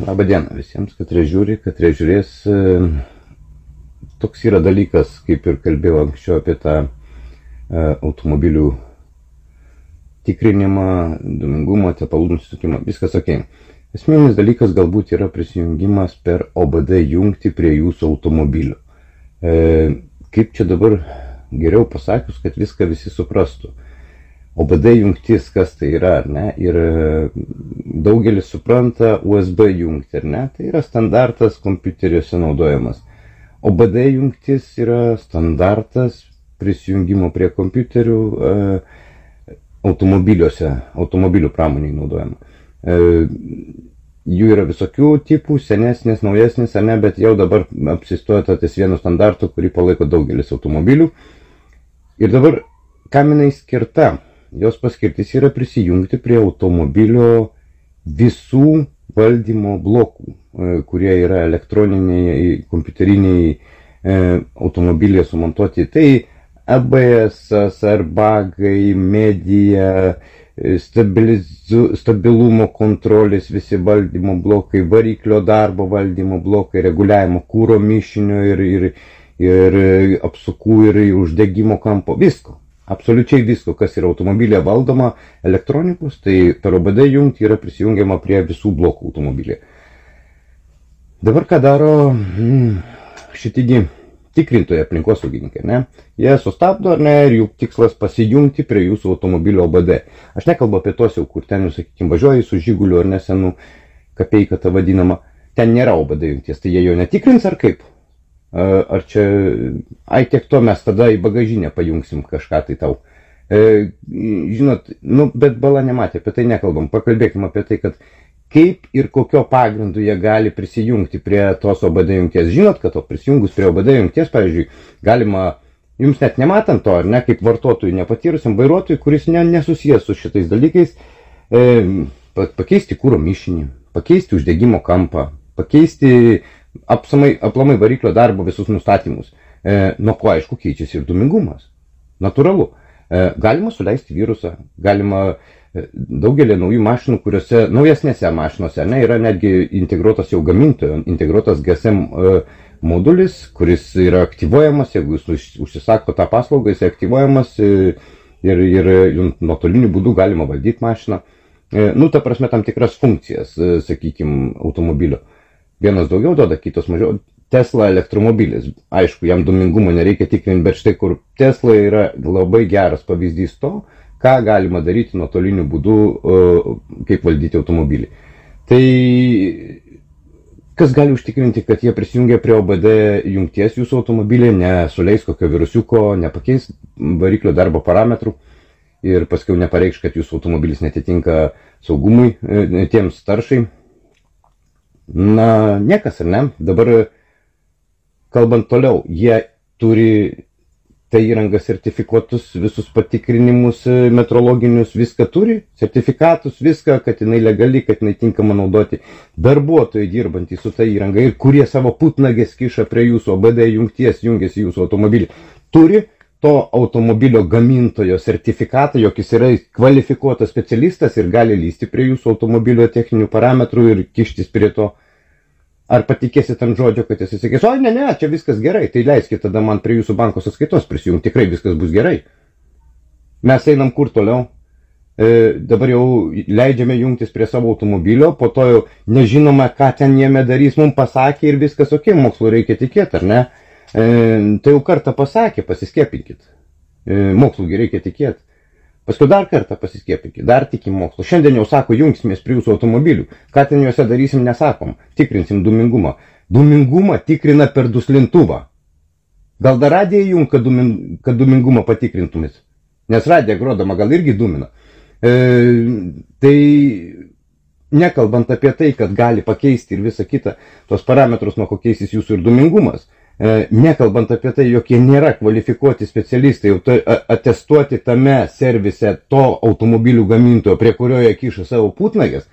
Labą dieną visiems, katrie žiūri, katrie žiūrės. Toks yra dalykas, kaip ir kalbėjau anksčiau apie tą automobilių tikrinimą, dūmingumą, tepalų nusitikimą, viskas ok. Esminis dalykas galbūt yra prisijungimas per OBD jungtį prie jūsų automobilio. Kaip čia dabar geriau pasakius, kad viską visi suprastų. OBD jungtis, kas tai yra, ar ne? Ir daugelis supranta USB jungtį, ar ne? Tai yra standartas kompiuteriuose naudojamas. OBD jungtis yra standartas prisijungimo prie kompiuterių automobiliuose, automobilių pramoniai naudojama. Jų yra visokių tipų, senesnis, naujesnis, ar ne, bet jau dabar apsistoja ties vienu standartu, kurį palaiko daugelis automobilių. Ir dabar, kam jinai skirta? Jos paskirtis yra prisijungti prie automobilio visų valdymo blokų, kurie yra elektroniniai, kompiuteriniai automobilėje sumontuoti. Tai ABS, airbagai, medija, stabilumo kontrolės, visi valdymo blokai, variklio darbo valdymo blokai, reguliavimo kūro mišinio ir apsukų ir uždegimo kampo, visko. Absoliučiai visko, kas yra automobilė valdoma elektronikos, tai per OBD jungtį yra prisijungiama prie visų blokų automobilė. Dabar ką daro šitigi tikrintojai aplinkosaugininkai, ne? Jie sustabdo, ar ne, ir jų tikslas pasijungti prie jūsų automobilio OBD. Aš nekalbu apie tos jau, kur ten, sakykime, važiuoji su žiguliu ar nesenu kapeiką tą vadinamą. Ten nėra OBD jungties, tai jie jo netikrins ar kaip? Ar čia, tiek to mes tada į bagažinę pajungsim kažką tai tau. Žinot, bet bala nematė, apie tai nekalbam. Pakalbėkime apie tai, kad kaip ir kokio pagrindu jie gali prisijungti prie tos OBD jungties. Žinot, kad prisijungus prie OBD jungties, pavyzdžiui, galima, jums net nematant to, ar ne, kaip vartotojui nepatyrusiam vairuotojui, kuris nesusijęs su šitais dalykais, pakeisti kūro mišinį, pakeisti uždegimo kampą, pakeisti aplamai variklio darbo visus nustatymus. Nuo ko aišku keičiasi ir dūmingumas. Natūralu. Galima suleisti virusą, galima daugelį naujų mašinų, kuriuose naujesnėse mašinose, ne, yra netgi integruotas jau gamintojo, integruotas GSM modulis, kuris yra aktyvuojamas, jeigu jūs užsisako tą paslaugą, jis aktyvuojamas ir nuotoliniu būdu galima valdyti mašiną. Ta prasme, tam tikras funkcijas, sakykime, automobilio. Vienas daugiau duoda, kitos mažiau. Tesla elektromobilis. Aišku, jam dūmingumo nereikia tikrinti, bet štai kur Tesla yra labai geras pavyzdys to, ką galima daryti nuotoliniu būdu, kaip valdyti automobilį. Tai kas gali užtikrinti, kad jie prisijungia prie OBD jungties jūsų automobilį, nesuleis kokio virusiuko, nepakeis variklio darbo parametrų ir paskiau nepareikš, kad jūsų automobilis netitinka saugumui, tiems taršai. Niekas, ar ne? Dabar, kalbant toliau, jie turi tai įrangą sertifikuotus, visus patikrinimus metrologinius, viską turi, sertifikatus, viską, kad jinai legali, kad jinai tinkama naudoti. Darbuotojai dirbantys su ta įranga ir kurie savo putnagės kiša prie jūsų OBD jungties, jungiasi jūsų automobilį, turi to automobilio gamintojo sertifikatą, jog jis yra kvalifikuotas specialistas ir gali lysti prie jūsų automobilio techninių parametrų ir kištis prie to. Ar patikėsit ant žodžio, kad jis sakys, ne, čia viskas gerai, tai leiskit tada man prie jūsų banko sąskaitos prisijungti, tikrai viskas bus gerai. Mes einam kur toliau, dabar jau leidžiame jungtis prie savo automobilio, po to jau nežinome, ką ten jame darys, mums pasakė ir viskas ok, mokslu reikia tikėti, ar ne? Tai jau kartą pasakė, pasiskiepinkit. Mokslui reikia tikėti. Paskui dar kartą pasiskiepinkit, dar tikim mokslu. Šiandien jau sako, jungsimės prie jūsų automobilių. Ką ten juose darysim, nesakom. Tikrinsim dūmingumą. Dūmingumą tikrina per duslintuvą. Gal dar radiją jung, kad dūmingumą patikrintumės? Nes radija grodama gal irgi dūmina. Tai nekalbant apie tai, kad gali pakeisti ir visą kitą, tos parametrus, nuo ko keisis jūsų ir dūmingumas. Nekalbant apie tai, jog jie nėra kvalifikuoti specialistai, jau atestuoti tame servise to automobilių gamintojo, prie kurio jie kiša savo putnagės.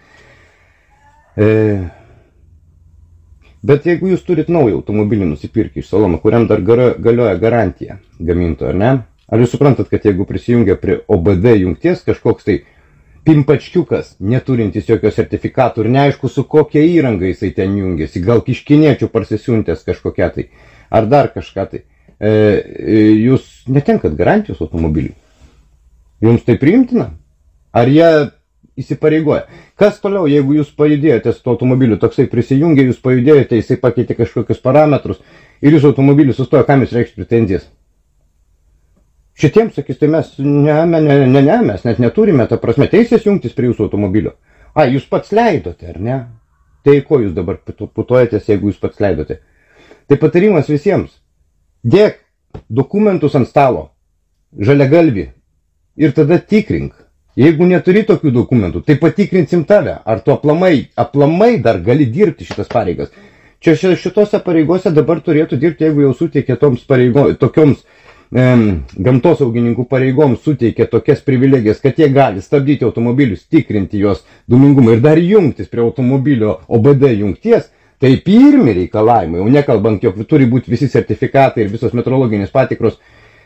Bet jeigu jūs turit naują automobilį nusipirkti iš salono, kuriam dar galioja garantija gamintojo, ne? Ar jūs suprantat, kad jeigu prisijungia prie OBD jungties kažkoks tai pimpačkiukas, neturintis jokio sertifikatų ir neaišku, su kokia įranga jisai ten jungiasi, gal kiškiniečių parsisiuntęs kažkokia tai, ar dar kažką tai, jūs netenkat garantijos automobiliui. Jums tai priimtina? Ar jie įsipareigoja? Kas toliau, jeigu jūs pajudėjote su to automobiliu, toksai prisijungė, jūs pajudėjote, jisai pakeitė kažkokius parametrus ir jūsų automobilis sustojo, kam jūs reikš pretenzijas? Šitiems sakys, tai mes mes net neturime, ta prasme, teisės jungtis prie jūsų automobilio. Jūs pats leidote, ar ne? Tai ko jūs dabar putojatės, jeigu jūs pats leidote? Tai patarimas visiems. Dėk dokumentus ant stalo, žaliagalvį, ir tada tikrink. Jeigu neturi tokių dokumentų, tai patikrinsim tave, ar tu aplamai dar gali dirbti šitas pareigas. Čia šitose pareigose dabar turėtų dirbti, jeigu jau suteikė tokioms gamtosaugininkų pareigoms suteikė tokias privilegijas, kad jie gali stabdyti automobilius, tikrinti jos dūmingumą ir dar jungtis prie automobilio OBD jungties, tai pirmi reikalavimai, jau nekalbant, jog turi būti visi sertifikatai ir visos metrologinės patikros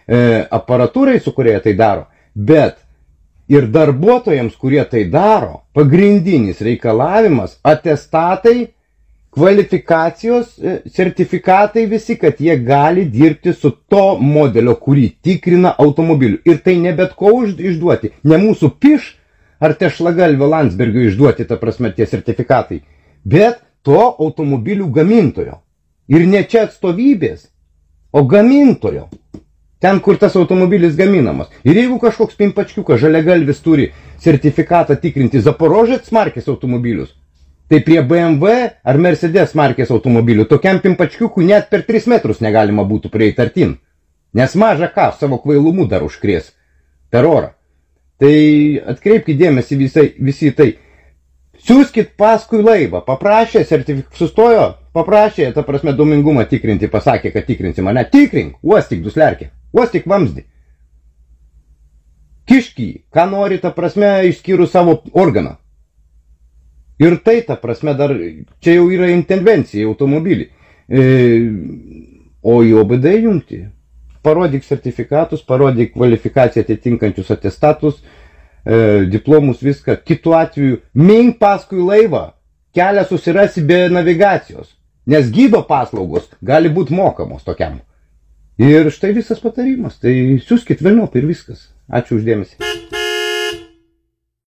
aparatūrai, su kurie tai daro, bet ir darbuotojams, kurie tai daro, pagrindinis reikalavimas atestatai, kvalifikacijos, sertifikatai visi, kad jie gali dirbti su to modelio, kurį tikrina automobiliu. Ir tai ne bet ko išduoti, ne mūsų piš ar tešlagalvio Landsbergio išduoti, ta prasme, tie sertifikatai, bet to automobilių gamintojo. Ir ne čia atstovybės, o gamintojo. Ten, kur tas automobilis gaminamas. Ir jeigu kažkoks pimpačkiukas žaliagalvis turi sertifikatą tikrinti Zaporožets markės automobilius, tai prie BMW ar Mercedes markės automobilių tokiam pimpačkiukui net per 3 metrus negalima būtų prieiti artin. Nes maža ką, savo kvailumu dar užkrės per orą. Tai atkreipkite dėmesį visi tai. Siūskit paskui laivą, paprašė, sustojo, paprašė, ta prasme, dūmingumą tikrinti, pasakė, kad tikrinsi mane. Tikrink, uostyk duslerkė, uostyk vamzdį. Kiškį, ką nori, ta prasme, išskyrus savo organą. Ir tai, ta prasme, dar čia jau yra intervencija į automobilį. O į OBD jungti, parodyk sertifikatus, parodyk kvalifikaciją atitinkančius atestatus, diplomus, viską. Kitu atveju, mink paskui laivą, kelią susirasi be navigacijos, nes gydo paslaugos gali būti mokamos tokiam. Ir štai visas patarimas. Tai siūskit velniop ir viskas. Ačiū uždėmesį.